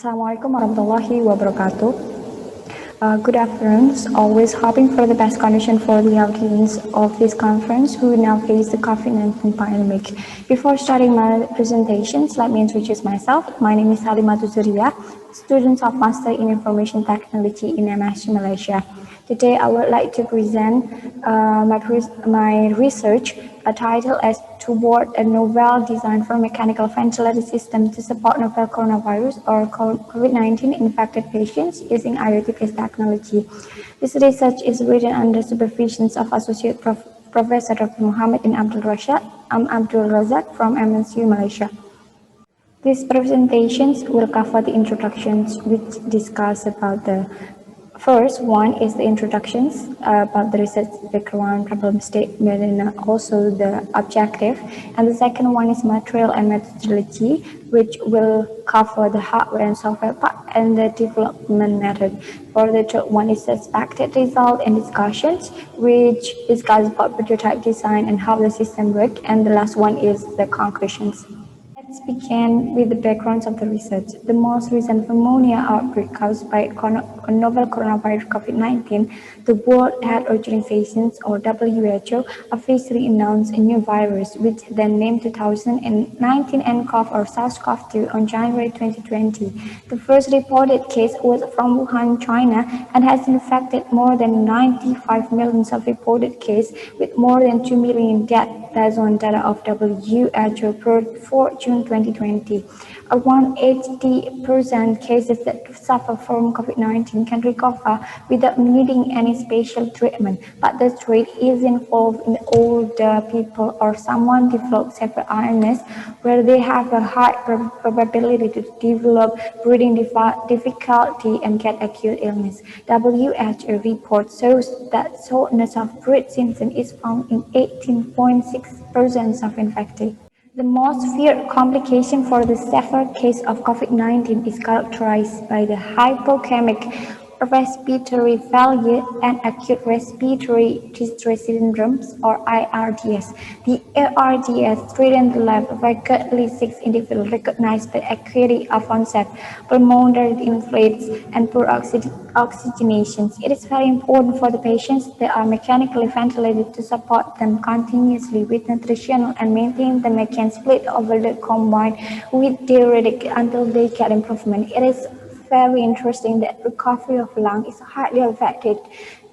Assalamualaikum warahmatullahi wabarakatuh. Good afternoon. Always hoping for the best condition for the audience of this conference who now face the COVID-19 pandemic. Before starting my presentations, let me introduce myself. My name is Halim, student of Master in Information Technology in MSc Malaysia. Today, I would like to present my research, titled as Toward a Novel Design for Mechanical Ventilator System to Support Novel Coronavirus or COVID-19 infected patients using IoT-based technology. This research is written under supervision of Associate Professor Dr. Mohammed and Abdul Razak from MSU Malaysia. These presentations will cover the introductions which discuss about the first one is the introductions about the research background, problem statement, and also the objective. And the second one is material and methodology, which will cover the hardware and software part and the development method. For the third one is the expected result and discussions, which discuss about prototype design and how the system works. And the last one is the conclusions. Let's begin with the backgrounds of the research. The most recent pneumonia outbreak caused by novel coronavirus COVID-19, the World Health Organization or WHO officially announced a new virus, which then named 2019 nCoV or SARS-CoV-2 on January 2020. The first reported case was from Wuhan, China, and has infected more than 95 million of reported cases with more than 2 million deaths based on data of WHO per 4 June 2020. Around 80% cases that suffer from COVID-19 can recover without needing any special treatment, but the threat is involved in older people or someone develops severe illness where they have a high probability to develop breathing difficulty and get acute illness. WHO report shows that shortness of breath symptom is found in 18.6% of infected. The most feared complication for the severe case of COVID-19 is characterized by the hypochemic respiratory failure and acute respiratory distress syndromes or IRDS. The ARDS threatened the life of regularly 6 individuals recognized by acuity of onset, pulmonary inflates, and poor oxygenation. It is very important for the patients that are mechanically ventilated to support them continuously with nutritional and maintain the mechanical split over the combined with diuretic until they get improvement. It is very interesting that recovery of lung is highly affected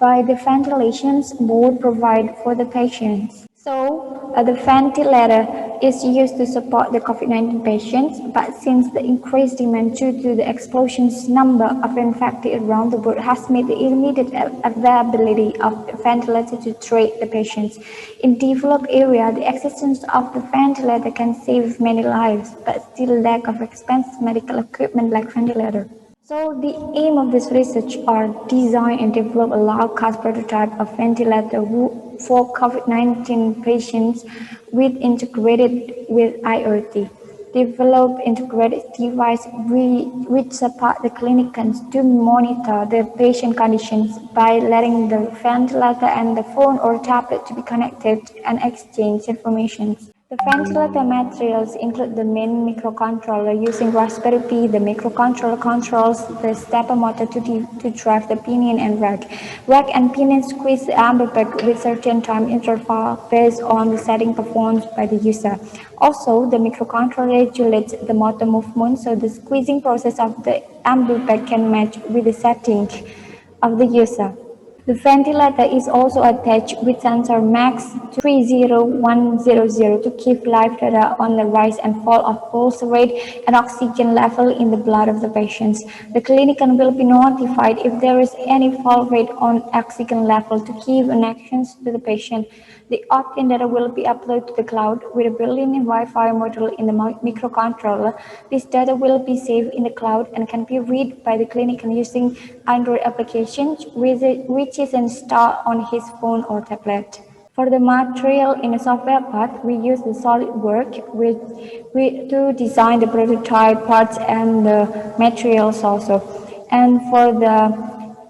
by the ventilations board provided for the patients. So, the ventilator is used to support the COVID-19 patients, but since the increased demand due to the explosions number of infected around the world has made the immediate availability of ventilator to treat the patients. In developed area, the existence of the ventilator can save many lives, but still lack of expensive medical equipment like ventilator. So the aim of this research are design and develop a low-cost prototype of ventilator for COVID-19 patients with integrated with IoT. Develop integrated device which support the clinicians to monitor the patient conditions by letting the ventilator and the phone or tablet to be connected and exchange information. The ventilator materials include the main microcontroller using Raspberry Pi. The microcontroller controls the stepper motor to drive the pinion and rack. Rack and pinion squeeze the amber bag with certain time interval based on the setting performed by the user. Also, the microcontroller regulates the motor movement so the squeezing process of the amber bag can match with the setting of the user. The ventilator is also attached with sensor MAX 30100 to keep live data on the rise and fall of pulse rate and oxygen level in the blood of the patients. The clinician will be notified if there is any fall rate on oxygen level to give actions to the patient. The obtained data will be uploaded to the cloud with a built-in Wi-Fi module in the microcontroller. This data will be saved in the cloud and can be read by the clinician using Android application, which is installed on his phone or tablet. For the material in the software part, we use the SolidWorks to design the prototype parts and the materials also. And for the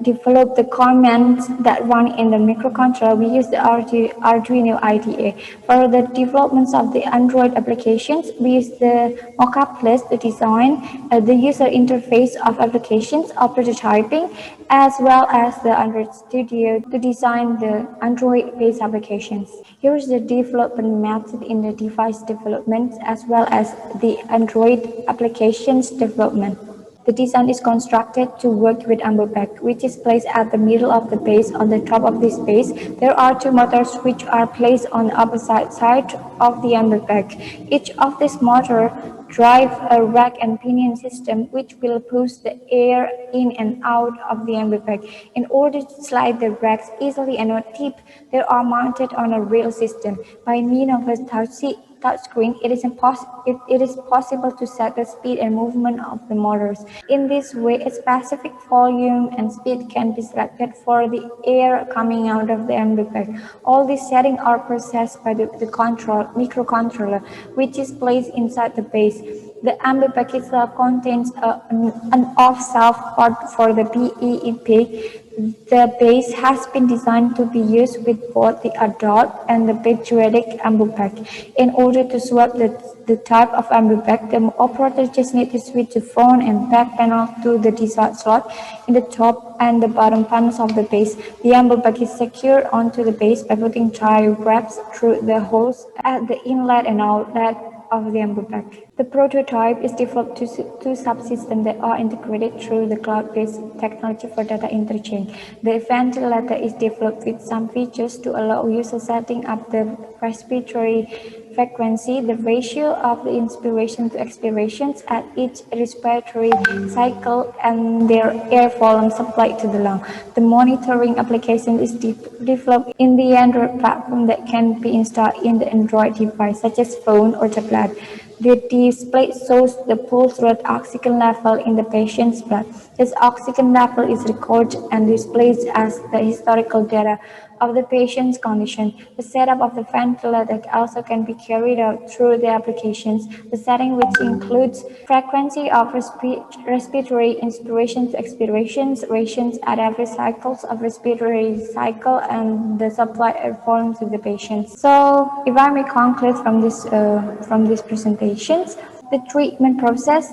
develop the commands that run in the microcontroller, we use the Arduino IDE. For the developments of the Android applications, we use the mockup list to design the user interface of applications or prototyping, as well as the Android Studio to design the Android-based applications. Here is the development method in the device development as well as the Android applications development. The design is constructed to work with ambu-pack, which is placed at the middle of the base. On the top of this base, there are two motors which are placed on the opposite side of the ambu-pack. Each of these motors drive a rack and pinion system which will push the air in and out of the ambu-pack. In order to slide the racks easily and not tip, they are mounted on a rail system. By means of a touchscreen, it is possible to set the speed and movement of the motors. In this way, a specific volume and speed can be selected for the air coming out of the ambu-pack. All these settings are processed by the microcontroller, which is placed inside the base. The ambu-pack itself contains an off-self port for the BEEP. The base has been designed to be used with both the adult and the pediatric ambu-pack. In order to swap the type of ambu-pack, the operator just needs to switch the front and back panel to the desired slot in the top and the bottom panels of the base. The ambu-pack is secured onto the base by putting tie wraps through the holes at the inlet and outlet of the ambu-pack. The prototype is developed to two subsystems that are integrated through the cloud-based technology for data interchange. The ventilator is developed with some features to allow users setting up the respiratory frequency, the ratio of the inspiration to expirations at each respiratory cycle, and their air volume supplied to the lung. The monitoring application is developed in the Android platform that can be installed in the Android device, such as phone or tablet. The display shows the pulse rate oxygen level in the patient's blood. This oxygen level is recorded and displayed as the historical data of the patient's condition. The setup of the ventilator also can be carried out through the applications. The setting, which includes frequency of respiratory inspiration to expirations, ratios at every cycles of respiratory cycle, and the supply air volume to the patient. So, if I may conclude from this presentations, the treatment process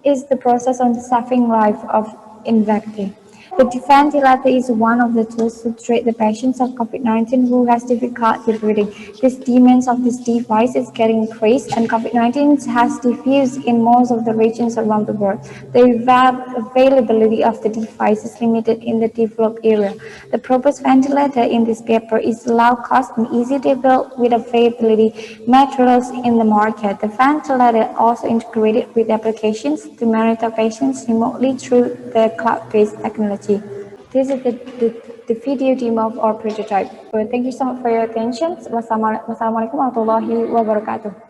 is the process on the saving life of infectee. The ventilator is one of the tools to treat the patients of COVID-19 who has difficulty breathing. This demand of this device is getting increased, and COVID-19 has diffused in most of the regions around the world. The availability of the device is limited in the developed area. The proposed ventilator in this paper is low cost and easy to build with availability materials in the market. The ventilator also integrated with applications to monitor patients remotely through the cloud-based technology. This is the video demo of our prototype. Thank you so much for your attention. Wassalamualaikum warahmatullahi wabarakatuh.